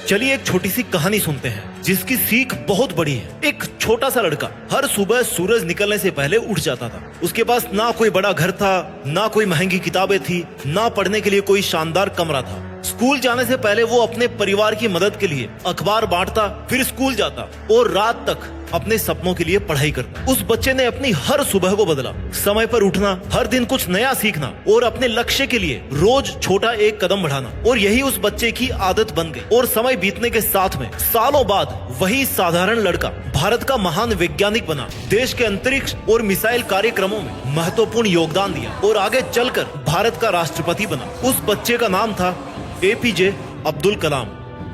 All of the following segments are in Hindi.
चलिए एक छोटी सी कहानी सुनते हैं जिसकी सीख बहुत बड़ी है। एक छोटा सा लड़का हर सुबह सूरज निकलने से पहले उठ जाता था। उसके पास ना कोई बड़ा घर था, ना कोई महंगी किताबें थी, ना पढ़ने के लिए कोई शानदार कमरा था। स्कूल जाने से पहले वो अपने परिवार की मदद के लिए अखबार बांटता, फिर स्कूल जाता और रात तक अपने सपनों के लिए पढ़ाई करता। उस बच्चे ने अपनी हर सुबह को बदला। समय पर उठना, हर दिन कुछ नया सीखना और अपने लक्ष्य के लिए रोज छोटा एक कदम बढ़ाना, और यही उस बच्चे की आदत बन गई। और समय बीतने के साथ में सालों बाद वही साधारण लड़का भारत का महान वैज्ञानिक बना, देश के अंतरिक्ष और मिसाइल कार्यक्रमों में महत्वपूर्ण योगदान दिया और आगे चलकर भारत का राष्ट्रपति बना। उस बच्चे का नाम था एपीजे अब्दुल कलाम,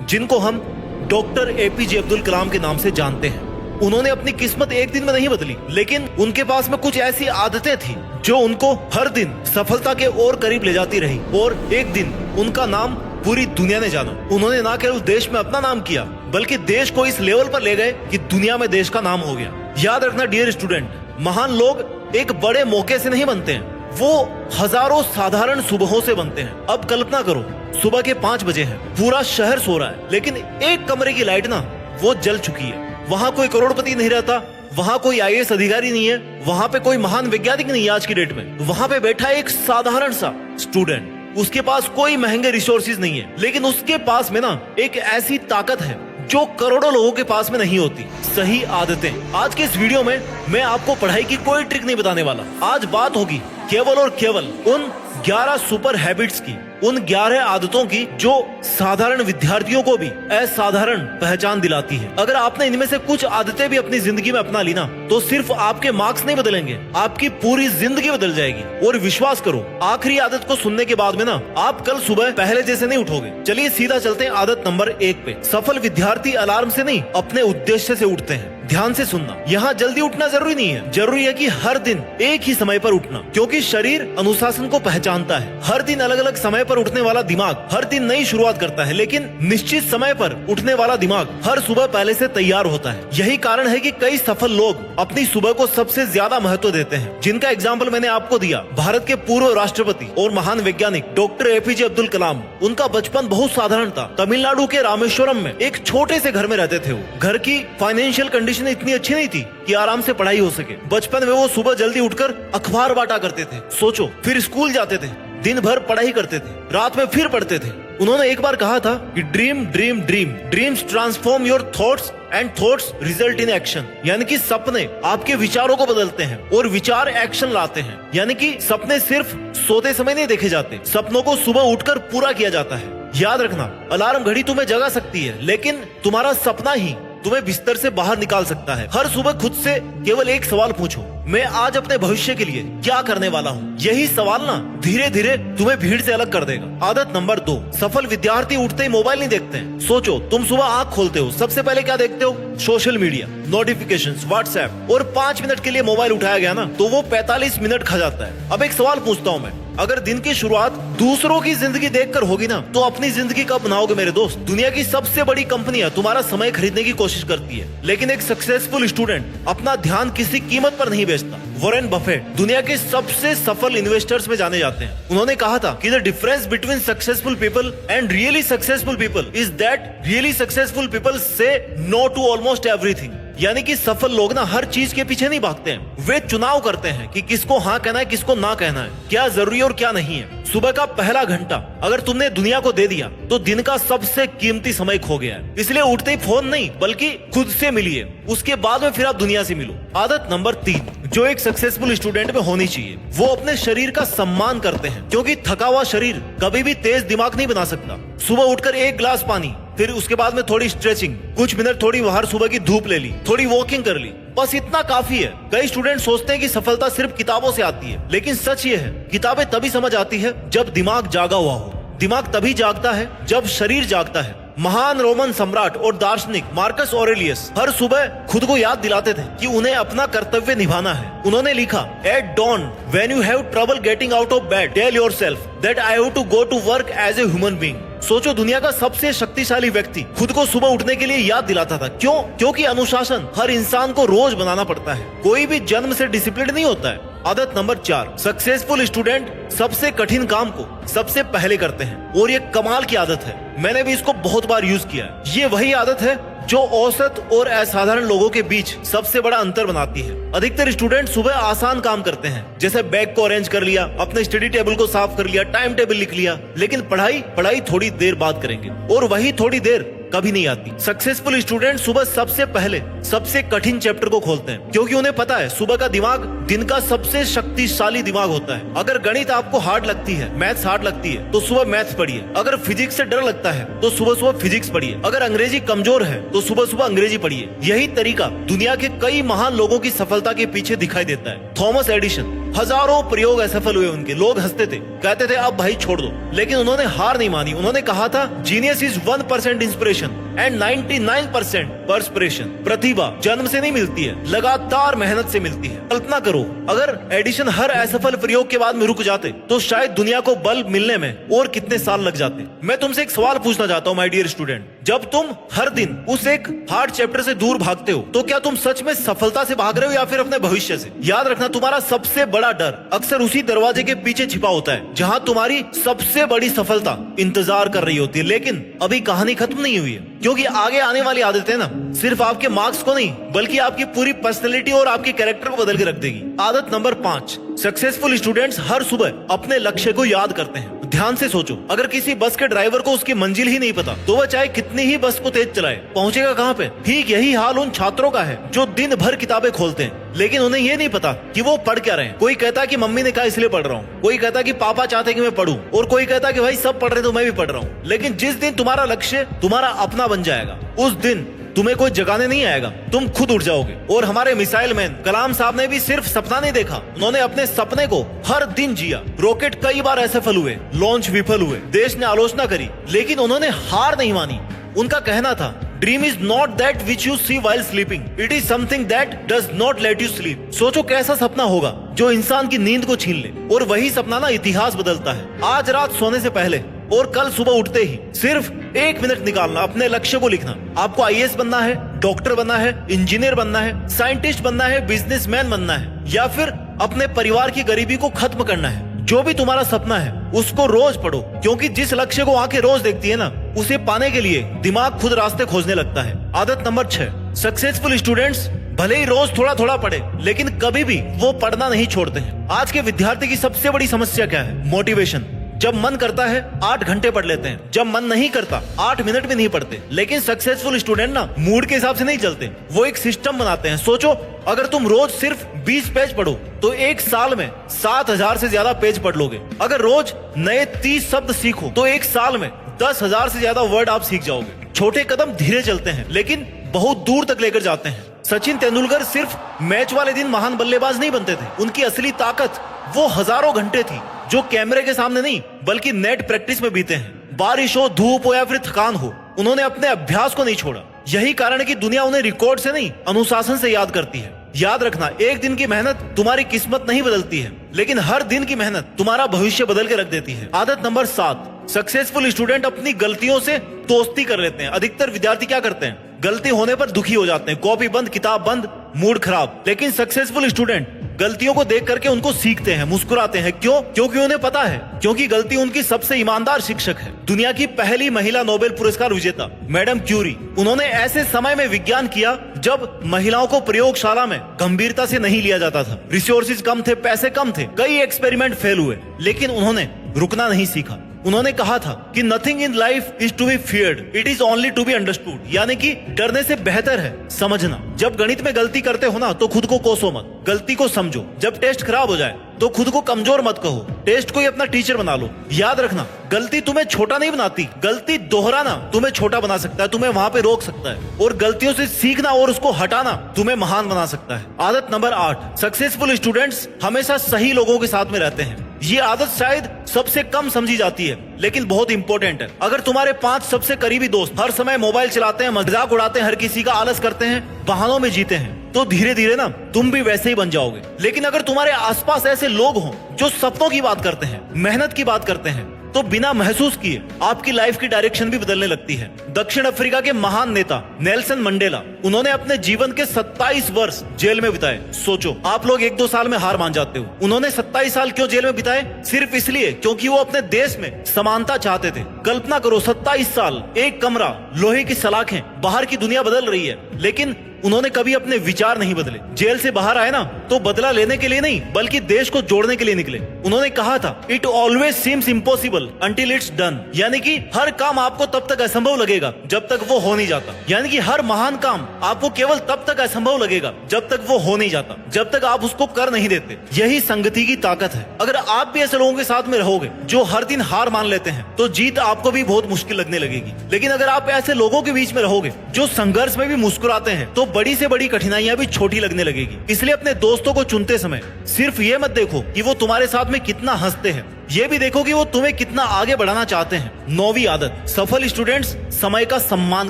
जिनको हम डॉक्टर एपीजे अब्दुल कलाम के नाम से जानते हैं। उन्होंने अपनी किस्मत एक दिन में नहीं बदली, लेकिन उनके पास में कुछ ऐसी आदतें थी जो उनको हर दिन सफलता के और करीब ले जाती रही, और एक दिन उनका नाम पूरी दुनिया ने जाना। उन्होंने न केवल देश में अपना नाम किया, बल्कि देश को इस लेवल पर ले गए कि दुनिया में देश का नाम हो गया। याद रखना डियर स्टूडेंट, महान लोग एक बड़े मौके से नहीं बनते हैं, वो हजारों साधारण सुबहों से बनते हैं। अब कल्पना करो, सुबह के 5 बजे है, पूरा शहर सो रहा है, लेकिन एक कमरे की लाइट ना वो जल चुकी है। वहाँ कोई करोड़पति नहीं रहता, वहाँ कोई आईएएस अधिकारी नहीं है, वहाँ पे कोई महान वैज्ञानिक नहीं है आज की डेट में। वहाँ पे बैठा एक साधारण सा स्टूडेंट, उसके पास कोई महंगे रिसोर्सेज नहीं है, लेकिन उसके पास में ना एक ऐसी ताकत है जो करोड़ों लोगों के पास में नहीं होती, सही आदतें। आज के इस वीडियो में मैं आपको पढ़ाई की कोई ट्रिक नहीं बताने वाला। आज बात होगी केवल और केवल उन 11 सुपर हैबिट्स की, उन 11 आदतों की जो साधारण विद्यार्थियों को भी असाधारण पहचान दिलाती है। अगर आपने इनमें से कुछ आदतें भी अपनी जिंदगी में अपना ली ना, तो सिर्फ आपके मार्क्स नहीं बदलेंगे, आपकी पूरी जिंदगी बदल जाएगी। और विश्वास करो, आखिरी आदत को सुनने के बाद में ना आप कल सुबह पहले जैसे नहीं उठोगे। चलिए सीधा चलते हैं आदत नंबर 1 पे। सफल विद्यार्थी अलार्म से नहीं, अपने उद्देश्य से उठते हैं। ध्यान से सुनना, यहाँ जल्दी उठना जरूरी नहीं है, जरूरी है कि हर दिन एक ही समय पर उठना, क्योंकि शरीर अनुशासन को पहचानता है। हर दिन अलग अलग समय पर उठने वाला दिमाग हर दिन नई शुरुआत करता है, लेकिन निश्चित समय पर उठने वाला दिमाग हर सुबह पहले से तैयार होता है। यही कारण है कि कई सफल लोग अपनी सुबह को सबसे ज्यादा महत्व देते हैं, जिनका एग्जाम्पल मैंने आपको दिया। भारत के पूर्व राष्ट्रपति और महान वैज्ञानिक डॉक्टर एपीजे अब्दुल कलाम। उनका बचपन बहुत साधारण था। तमिलनाडु के रामेश्वरम में एक छोटे से घर में रहते थे वो। घर की फाइनेंशियल कंडीशन इतनी अच्छी नहीं थी कि आराम से पढ़ाई हो सके। बचपन में वो सुबह जल्दी उठकर अखबार बांटा करते थे, सोचो, फिर स्कूल जाते थे, दिन भर पढ़ाई करते थे, रात में फिर पढ़ते थे। उन्होंने एक बार कहा था कि dream dream dream, dreams transform your thoughts and thoughts result in action. यानी कि सपने आपके विचारों को बदलते हैं और विचार एक्शन लाते हैं। यानी कि सपने सिर्फ सोते समय नहीं देखे जाते, सपनों को सुबह उठकर पूरा किया जाता है। याद रखना, अलार्म घड़ी तुम्हें जगा सकती है, लेकिन तुम्हारा सपना ही तुम्हें बिस्तर से बाहर निकाल सकता है। हर सुबह खुद से केवल एक सवाल पूछो, मैं आज अपने भविष्य के लिए क्या करने वाला हूँ। यही सवाल ना धीरे धीरे तुम्हें भीड़ से अलग कर देगा। आदत नंबर 2, सफल विद्यार्थी उठते ही मोबाइल नहीं देखते हैं। सोचो, तुम सुबह आँख खोलते हो, सबसे पहले क्या देखते हो? Social media, notifications, WhatsApp. और 5 मिनट के लिए मोबाइल उठाया गया ना, तो वो 45 मिनट खा जाता है। अब एक सवाल पूछता हूँ मैं, अगर दिन की शुरुआत दूसरों की जिंदगी देखकर होगी ना, तो अपनी जिंदगी कब बनाओगे मेरे दोस्त? दुनिया की सबसे बड़ी कंपनियां तुम्हारा समय खरीदने की कोशिश करती है, लेकिन एक सक्सेसफुल स्टूडेंट अपना ध्यान किसी कीमत पर नहीं बेचता। वॉरेन बफेट दुनिया के सबसे सफल इन्वेस्टर्स में जाने जाते हैं। उन्होंने कहा था कि the difference between successful people and really successful people is that really successful people से नो टू ऑलमोस्ट एवरीथिंग। यानी कि सफल लोग ना हर चीज के पीछे नहीं भागते हैं, वे चुनाव करते हैं कि किसको हाँ कहना है, किसको ना कहना है, क्या जरूरी और क्या नहीं है। सुबह का पहला घंटा अगर तुमने दुनिया को दे दिया, तो दिन का सबसे कीमती समय खो गया है। इसलिए उठते ही फोन नहीं, बल्कि खुद से मिलिए, उसके बाद में फिर आप दुनिया से मिलो। आदत नंबर 3 जो एक सक्सेसफुल स्टूडेंट में होनी चाहिए, वो अपने शरीर का सम्मान करते हैं, क्योंकि थका हुआ शरीर कभी भी तेज दिमाग नहीं बना सकता। सुबह उठकर 1 गिलास पानी, फिर उसके बाद में थोड़ी स्ट्रेचिंग, कुछ मिनट थोड़ी बाहर सुबह की धूप ले ली, थोड़ी वॉकिंग कर ली, बस इतना काफी है। कई स्टूडेंट सोचते हैं कि सफलता सिर्फ किताबों से आती है, लेकिन सच ये है, किताबें तभी समझ आती है जब दिमाग जागा हुआ हो। दिमाग तभी जागता है जब शरीर जागता है। महान रोमन सम्राट और दार्शनिक मार्कस ऑरेलियस हर सुबह खुद को याद दिलाते थे कि उन्हें अपना कर्तव्य निभाना है। उन्होंने लिखा, at dawn when you have trouble getting out of bed, tell yourself that I have to go to work as a human being. सोचो, दुनिया का सबसे शक्तिशाली व्यक्ति खुद को सुबह उठने के लिए याद दिलाता था। क्यों? क्योंकि अनुशासन हर इंसान को रोज बनाना पड़ता है। कोई भी जन्म से डिसिप्लिन नहीं होता है, आदत नंबर 4, सक्सेसफुल स्टूडेंट सबसे कठिन काम को सबसे पहले करते हैं और ये कमाल की आदत है। मैंने भी इसको बहुत बार यूज किया है। ये वही आदत है जो औसत और असाधारण लोगों के बीच सबसे बड़ा अंतर बनाती है। अधिकतर स्टूडेंट सुबह आसान काम करते हैं, जैसे बैग को अरेंज कर लिया, अपने स्टडी टेबल को साफ कर लिया, टाइम टेबल लिख लिया, लेकिन पढ़ाई थोड़ी देर बाद करेंगे और वही थोड़ी देर कभी नहीं आती। सक्सेसफुल स्टूडेंट सुबह सबसे पहले सबसे कठिन चैप्टर को खोलते हैं, क्योंकि उन्हें पता है सुबह का दिमाग दिन का सबसे शक्तिशाली दिमाग होता है। अगर गणित आपको हार्ड लगती है, मैथ्स हार्ड लगती है, तो सुबह मैथ्स पढ़िए। अगर फिजिक्स से डर लगता है तो सुबह सुबह फिजिक्स पढ़िए। अगर अंग्रेजी कमजोर है तो सुबह सुबह अंग्रेजी पढ़िए। यही तरीका दुनिया के कई महान लोगों की सफलता के पीछे दिखाई देता है। थॉमस एडिसन, हजारों प्रयोग असफल हुए उनके, लोग हंसते थे, कहते थे अब भाई छोड़ दो, लेकिन उन्होंने हार नहीं मानी। उन्होंने कहा था genius is 1% inspiration and 99% perspiration. प्रतिभा जन्म से नहीं मिलती है, लगातार मेहनत से मिलती है। कल्पना करो अगर एडिशन हर असफल प्रयोग के बाद में रुक जाते तो शायद दुनिया को बल्ब मिलने में और कितने साल लग जाते। मैं तुमसे एक सवाल पूछना चाहता हूँ माय डियर स्टूडेंट, जब तुम हर दिन उस एक हार्ड चैप्टर से दूर भागते हो तो क्या तुम सच में सफलता से भाग रहे हो या फिर अपने भविष्य से? याद रखना तुम्हारा सबसे बड़ा डर अक्सर उसी दरवाजे के पीछे छिपा होता है जहां तुम्हारी सबसे बड़ी सफलता इंतजार कर रही होती है। लेकिन अभी कहानी खत्म नहीं हुई है, क्योंकि आगे आने वाली आदतें ना सिर्फ आपके मार्क्स को नहीं बल्कि आपकी पूरी पर्सनैलिटी और आपके कैरेक्टर को बदल के रख देगी। आदत नंबर 5, सक्सेसफुल स्टूडेंट्स हर सुबह अपने लक्ष्य को याद करते हैं। ध्यान से सोचो, अगर किसी बस के ड्राइवर को उसकी मंजिल ही नहीं पता तो वह चाहे कितनी ही बस को तेज चलाए, पहुंचेगा कहां पे? ठीक यही हाल उन छात्रों का है जो दिन भर किताबें खोलते हैं लेकिन उन्हें ये नहीं पता कि वो पढ़ क्या रहे हैं। कोई कहता है कि मम्मी ने कहा इसलिए पढ़ रहा हूँ, कोई कहता है कि पापा चाहते कि मैं पढ़ूं, और कोई कहता है कि भाई सब पढ़ रहे तो मैं भी पढ़ रहा हूँ। लेकिन जिस दिन तुम्हारा लक्ष्य तुम्हारा अपना बन जाएगा उस दिन तुम्हें कोई जगाने नहीं आएगा, तुम खुद उठ जाओगे। और हमारे मिसाइल मैन कलाम साहब ने भी सिर्फ सपना नहीं देखा, उन्होंने अपने सपने को हर दिन जिया। रॉकेट कई बार असफल हुए, लॉन्च विफल हुए, देश ने आलोचना करी, लेकिन उन्होंने हार नहीं मानी। उनका कहना था dream is not that which you see while sleeping, it is something that does not let you sleep. सोचो कैसा सपना होगा जो इंसान की नींद को छीन ले, और वही सपना ना इतिहास बदलता है। आज रात सोने से पहले और कल सुबह उठते ही सिर्फ 1 मिनट निकालना, अपने लक्ष्य को लिखना। आपको आईएएस बनना है, डॉक्टर बनना है, इंजीनियर बनना है, साइंटिस्ट बनना है, बिजनेसमैन बनना है, या फिर अपने परिवार की गरीबी को खत्म करना है। जो भी तुम्हारा सपना है उसको रोज पढ़ो, क्योंकि जिस लक्ष्य को आंखें रोज देखती है ना उसे पाने के लिए दिमाग खुद रास्ते खोजने लगता है। आदत नंबर 6, सक्सेसफुल स्टूडेंट्स भले ही रोज थोड़ा थोड़ा पढ़े लेकिन कभी भी वो पढ़ना नहीं छोड़ते हैं। आज के विद्यार्थी की सबसे बड़ी समस्या क्या है? मोटिवेशन। जब मन करता है 8 घंटे पढ़ लेते हैं, जब मन नहीं करता 8 मिनट भी नहीं पढ़ते। लेकिन सक्सेसफुल स्टूडेंट ना मूड के हिसाब से नहीं चलते, वो एक सिस्टम बनाते हैं। सोचो अगर तुम रोज सिर्फ 20 पेज पढ़ो तो एक साल में 7000 से ज्यादा पेज पढ़ लोगे। अगर रोज नए 30 शब्द सीखो तो एक साल में 10,000 से ज्यादा वर्ड आप सीख जाओगे। छोटे कदम धीरे चलते हैं लेकिन बहुत दूर तक लेकर जाते हैं। सचिन तेंदुलकर सिर्फ मैच वाले दिन महान बल्लेबाज नहीं बनते थे, उनकी असली ताकत वो हजारों घंटे थी जो कैमरे के सामने नहीं बल्कि नेट प्रैक्टिस में बीते हैं। बारिश हो, धूप हो या फिर थकान हो, उन्होंने अपने अभ्यास को नहीं छोड़ा। यही कारण है कि दुनिया उन्हें रिकॉर्ड से नहीं अनुशासन से याद करती है। याद रखना, एक दिन की मेहनत तुम्हारी किस्मत नहीं बदलती है, लेकिन हर दिन की मेहनत तुम्हारा भविष्य बदल के रख देती है। आदत नंबर 7, सक्सेसफुल स्टूडेंट अपनी गलतियों से दोस्ती कर लेते हैं। अधिकतर विद्यार्थी क्या करते हैं? गलती होने पर दुखी हो जाते हैं, कॉपी बंद, किताब बंद, मूड खराब। लेकिन सक्सेसफुल स्टूडेंट गलतियों को देख करके उनको सीखते हैं, मुस्कुराते हैं। क्यों? क्योंकि उन्हें पता है क्योंकि गलती उनकी सबसे ईमानदार शिक्षक है। दुनिया की पहली महिला नोबेल पुरस्कार विजेता मैडम क्यूरी, उन्होंने ऐसे समय में विज्ञान किया जब महिलाओं को प्रयोगशाला में गंभीरता से नहीं लिया जाता था। रिसोर्सेज कम थे, पैसे कम थे, कई एक्सपेरिमेंट फेल हुए, लेकिन उन्होंने रुकना नहीं सीखा। उन्होंने कहा था कि nothing in life is to be feared, it is only to be understood. यानी कि डरने से बेहतर है समझना। जब गणित में गलती करते हो ना तो खुद को कोसो मत, गलती को समझो। जब टेस्ट खराब हो जाए तो खुद को कमजोर मत कहो, टेस्ट को ही अपना टीचर बना लो। याद रखना, गलती तुम्हें छोटा नहीं बनाती, गलती दोहराना तुम्हें छोटा बना सकता है, तुम्हें वहां पे रोक सकता है। और गलतियों से सीखना और उसको हटाना तुम्हें महान बना सकता है। आदत नंबर 8, सक्सेसफुल स्टूडेंट्स हमेशा सही लोगों के साथ में रहते हैं। ये आदत शायद सबसे कम समझी जाती है लेकिन बहुत इंपॉर्टेंट है। अगर तुम्हारे 5 सबसे करीबी दोस्त हर समय मोबाइल चलाते हैं, मजाक उड़ाते हैं, हर किसी का आलस करते हैं, बहानों में जीते हैं, तो धीरे धीरे ना तुम भी वैसे ही बन जाओगे। लेकिन अगर तुम्हारे आसपास ऐसे लोग हों जो सपनों की बात करते हैं, मेहनत की बात करते हैं, तो बिना महसूस किए आपकी लाइफ की डायरेक्शन भी बदलने लगती है। दक्षिण अफ्रीका के महान नेता नेल्सन मंडेला, उन्होंने अपने जीवन के 27 वर्ष जेल में बिताए। सोचो, आप लोग 1-2 साल में हार मान जाते हो, उन्होंने 27 साल क्यों जेल में बिताए? सिर्फ इसलिए क्योंकि वो अपने देश में समानता चाहते थे। कल्पना करो, 27 साल, एक कमरा, लोहे की सलाखें, बाहर की दुनिया बदल रही है, लेकिन उन्होंने कभी अपने विचार नहीं बदले। जेल से बाहर आए ना तो बदला लेने के लिए नहीं, बल्कि देश को जोड़ने के लिए निकले। उन्होंने कहा था, it always seems impossible until it's done, यानी कि हर काम आपको तब तक असंभव लगेगा जब तक वो हो नहीं जाता। यानी कि हर महान काम आपको केवल तब तक असंभव लगेगा जब तक वो हो नहीं जाता, जब तक आप उसको कर नहीं देते। यही संगति की ताकत है। अगर आप भी ऐसे लोगों के साथ में रहोगे जो हर दिन हार मान लेते हैं, तो जीत आपको भी बहुत मुश्किल लगने लगेगी। लेकिन अगर आप ऐसे लोगों के बीच में रहोगे जो संघर्ष में भी मुस्कुराते हैं, तो बड़ी से बड़ी कठिनाइयां भी छोटी लगने लगेगी। इसलिए अपने दोस्तों को चुनते समय सिर्फ ये मत देखो कि वो तुम्हारे साथ में कितना हंसते हैं, ये भी देखो कि वो तुम्हें कितना आगे बढ़ाना चाहते हैं। 9वीं आदत, सफल स्टूडेंट्स समय का सम्मान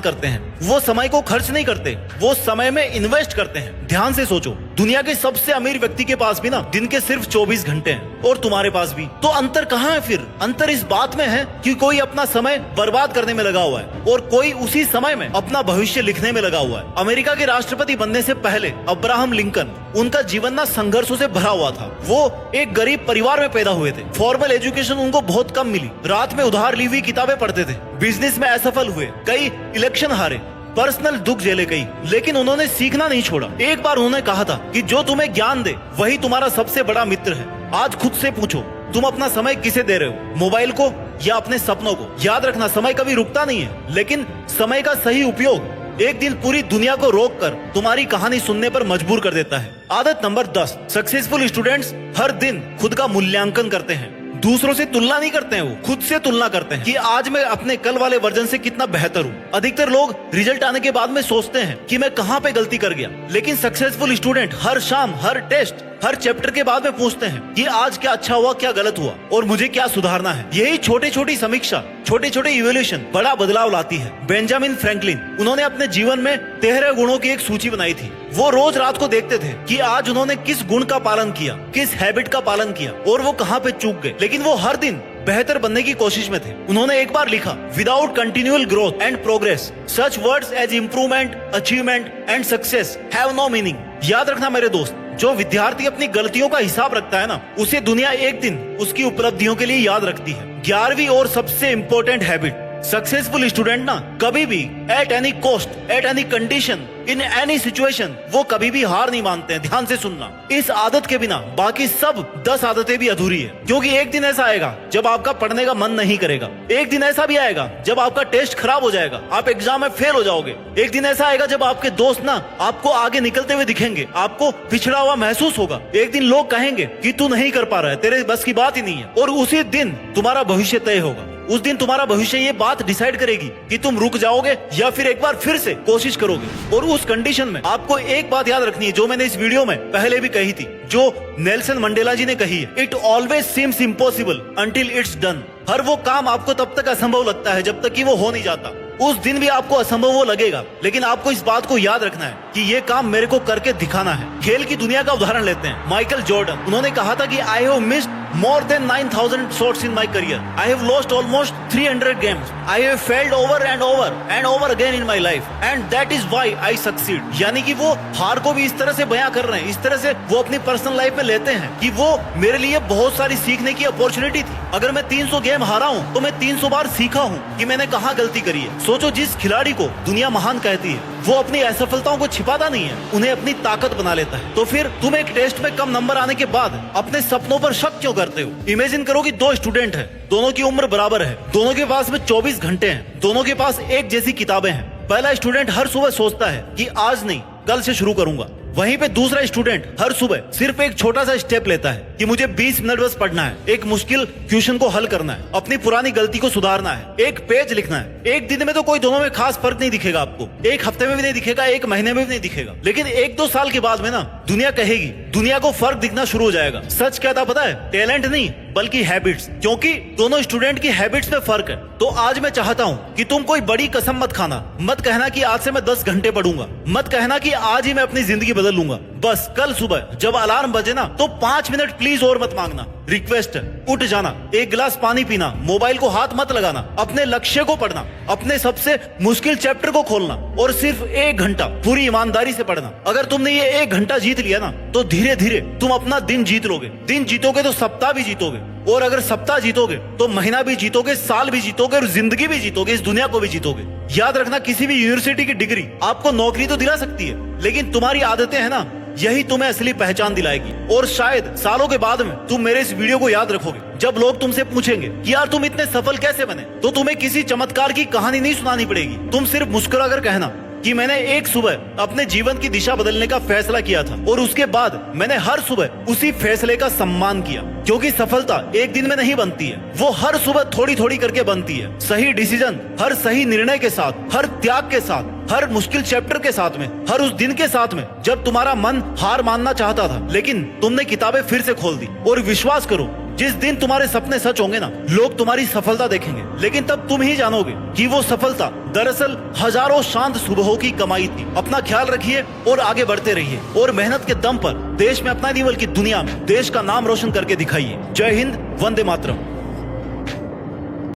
करते हैं। वो समय को खर्च नहीं करते, वो समय में इन्वेस्ट करते हैं। ध्यान से सोचो, दुनिया के सबसे अमीर व्यक्ति के पास भी ना दिन के सिर्फ 24 घंटे हैं, और तुम्हारे पास भी। तो अंतर कहाँ है फिर? अंतर इस बात में है कि कोई अपना समय बर्बाद करने में लगा हुआ है और कोई उसी समय में अपना भविष्य लिखने में लगा हुआ है। अमेरिका के राष्ट्रपति बनने से पहले अब्राहम लिंकन, उनका जीवन ना संघर्षों से भरा हुआ था। वो एक गरीब परिवार में पैदा हुए थे। फॉर्मल एजुकेशन उनको बहुत कम मिली, रात में उधार ली हुई किताबें पढ़ते थे, बिजनेस में असफल हुए, कई इलेक्शन हारे, पर्सनल दुख झेले कई, लेकिन उन्होंने सीखना नहीं छोड़ा। एक बार उन्होंने कहा था कि जो तुम्हें ज्ञान दे वही तुम्हारा सबसे बड़ा मित्र है। आज खुद से पूछो, तुम अपना समय किसे दे रहे हो? मोबाइल को या अपने सपनों को? याद रखना, समय कभी रुकता नहीं है, लेकिन समय का सही उपयोग एक दिन पूरी दुनिया को रोककर तुम्हारी कहानी सुनने पर मजबूर कर देता है। आदत नंबर 10, सक्सेसफुल स्टूडेंट्स हर दिन खुद का मूल्यांकन करते हैं। दूसरों से तुलना नहीं करते हैं, वो खुद से तुलना करते हैं कि आज मैं अपने कल वाले वर्जन से कितना बेहतर हूँ। अधिकतर लोग रिजल्ट आने के बाद में सोचते हैं कि मैं कहाँ पे गलती कर गया, लेकिन सक्सेसफुल स्टूडेंट हर शाम, हर टेस्ट, हर चैप्टर के बाद में पूछते हैं कि आज क्या अच्छा हुआ, क्या गलत हुआ और मुझे क्या सुधारना है। यही छोटी छोटी समीक्षा, छोटे छोटे इवोल्यूशन बड़ा बदलाव लाती है। बेंजामिन फ्रैंकलिन, उन्होंने अपने जीवन में 13 गुणों की एक सूची बनाई थी। वो रोज रात को देखते थे कि आज उन्होंने किस गुण का पालन किया, किस हैबिट का पालन किया और वो कहाँ पे चूक गए, लेकिन वो हर दिन बेहतर बनने की कोशिश में थे। उन्होंने एक बार लिखा, without continual growth and progress such words as improvement, achievement and success have no meaning. याद रखना मेरे दोस्त, जो विद्यार्थी अपनी गलतियों का हिसाब रखता है ना, उसे दुनिया एक दिन उसकी उपलब्धियों के लिए याद रखती है। 11वीं और सबसे इम्पोर्टेंट हैबिट, सक्सेसफुल स्टूडेंट ना कभी भी at any cost, at any condition, in any situation, वो कभी भी हार नहीं मानते हैं। ध्यान से सुनना, इस आदत के बिना बाकी सब 10 आदतें भी अधूरी है। क्योंकि एक दिन ऐसा आएगा जब आपका पढ़ने का मन नहीं करेगा। एक दिन ऐसा भी आएगा जब आपका टेस्ट खराब हो जाएगा, आप एग्जाम में फेल हो जाओगे। एक दिन ऐसा आएगा जब आपके दोस्त ना आपको आगे निकलते हुए दिखेंगे, आपको पिछड़ा हुआ महसूस होगा। एक दिन लोग कहेंगे कि तू नहीं कर पा रहा है, तेरे बस की बात ही नहीं है। और उसी दिन तुम्हारा भविष्य तय होगा। उस दिन तुम्हारा भविष्य ये बात डिसाइड करेगी कि तुम रुक जाओगे या फिर एक बार फिर से कोशिश करोगे। और उस कंडीशन में आपको एक बात याद रखनी है, जो मैंने इस वीडियो में पहले भी कही थी, जो नेल्सन मंडेला जी ने कही है, it always seems impossible until it's done. हर वो काम आपको तब तक असंभव लगता है जब तक कि वो हो नहीं जाता। उस दिन भी आपको असंभव वो लगेगा, लेकिन आपको इस बात को याद रखना है कि ये काम मेरे को करके दिखाना है। खेल की दुनिया का उदाहरण लेते हैं, माइकल जॉर्डन, उन्होंने कहा था कि I have missed more than 9,000 shots in my career. I have lost almost 300 games. I have failed over and over and over again in my life. And that is why I succeed. यानी कि वो हार को भी इस तरह से बयां कर रहे हैं, इस तरह से वो अपनी पर्सनल लाइफ में लेते हैं कि वो मेरे लिए बहुत सारी सीखने की अपॉर्चुनिटी थी। अगर मैं 300 गेम हारा हूँ तो मैं 300 बार सीखा हूँ कि मैंने कहाँ गलती करी है। सोचो, जिस खिलाड़ी को दुनिया महान कहती है, वो अपनी असफलताओं को छिपाता नहीं है, उन्हें अपनी ताकत बना लेता है। तो फिर तुम एक टेस्ट में कम नंबर आने के बाद अपने सपनों पर शक क्यों करते हो? इमेजिन करो कि 2 स्टूडेंट हैं, दोनों की उम्र बराबर है, दोनों के पास में 24 घंटे हैं, दोनों के पास एक जैसी किताबें हैं। पहला स्टूडेंट हर सुबह सोचता है कि आज नहीं कल से शुरू करूंगा। वहीं पे दूसरा स्टूडेंट हर सुबह सिर्फ एक छोटा सा स्टेप लेता है कि मुझे 20 मिनट बस पढ़ना है, एक मुश्किल क्वेश्चन को हल करना है, अपनी पुरानी गलती को सुधारना है, एक पेज लिखना है। एक दिन में तो कोई दोनों में खास फर्क नहीं दिखेगा आपको, एक हफ्ते में भी नहीं दिखेगा, एक महीने में भी नहीं दिखेगा, लेकिन 1-2 साल के बाद में ना दुनिया कहेगी, दुनिया को फर्क दिखना शुरू हो जाएगा। सच क्या था पता है? टैलेंट नहीं बल्कि हैबिट्स, क्योंकि दोनों स्टूडेंट की हैबिट्स में फर्क है। तो आज मैं चाहता हूँ कि तुम कोई बड़ी कसम मत खाना, मत कहना कि आज से मैं 10 घंटे पढ़ूंगा, मत कहना कि आज ही मैं अपनी जिंदगी बदल लूंगा। बस कल सुबह जब अलार्म बजे ना तो 5 मिनट प्लीज और मत मांगना, रिक्वेस्ट है। उठ जाना, एक गिलास पानी पीना, मोबाइल को हाथ मत लगाना, अपने लक्ष्य को पढ़ना, अपने सबसे मुश्किल चैप्टर को खोलना और सिर्फ 1 घंटा पूरी ईमानदारी से पढ़ना। अगर तुमने ये 1 घंटा जीत लिया ना तो धीरे धीरे तुम अपना दिन जीत लोगे। दिन जीतोगे तो सप्ताह भी जीतोगे, और अगर सप्ताह जीतोगे तो महीना भी जीतोगे, साल भी जीतोगे और जिंदगी भी जीतोगे, इस दुनिया को भी जीतोगे। याद रखना, किसी भी यूनिवर्सिटी की डिग्री आपको नौकरी तो दिला सकती है, लेकिन तुम्हारी आदतें हैं ना, यही तुम्हें असली पहचान दिलाएगी। और शायद सालों के बाद में तुम मेरे इस वीडियो को याद रखोगे। जब लोग तुमसे पूछेंगे कि यार तुम इतने सफल कैसे बने, तो तुम्हें किसी चमत्कार की कहानी नहीं सुनानी पड़ेगी। तुम सिर्फ मुस्कुरा कर कहना कि मैंने एक सुबह अपने जीवन की दिशा बदलने का फैसला किया था और उसके बाद मैंने हर सुबह उसी फैसले का सम्मान किया। क्योंकि सफलता एक दिन में नहीं बनती है, वो हर सुबह थोड़ी थोड़ी करके बनती है। सही डिसीजन, हर सही निर्णय के साथ, हर त्याग के साथ, हर मुश्किल चैप्टर के साथ में, हर उस दिन के साथ में जब तुम्हारा मन हार मानना चाहता था, लेकिन तुमने किताबें फिर से खोल दी। और विश्वास करो, जिस दिन तुम्हारे सपने सच होंगे ना, लोग तुम्हारी सफलता देखेंगे, लेकिन तब तुम ही जानोगे कि वो सफलता दरअसल हजारों शांत सुबहों की कमाई थी। अपना ख्याल रखिए और आगे बढ़ते रहिए, और मेहनत के दम पर देश में अपना नहीं बल्कि दुनिया में देश का नाम रोशन करके दिखाइए। जय हिंद, वंदे मातरम।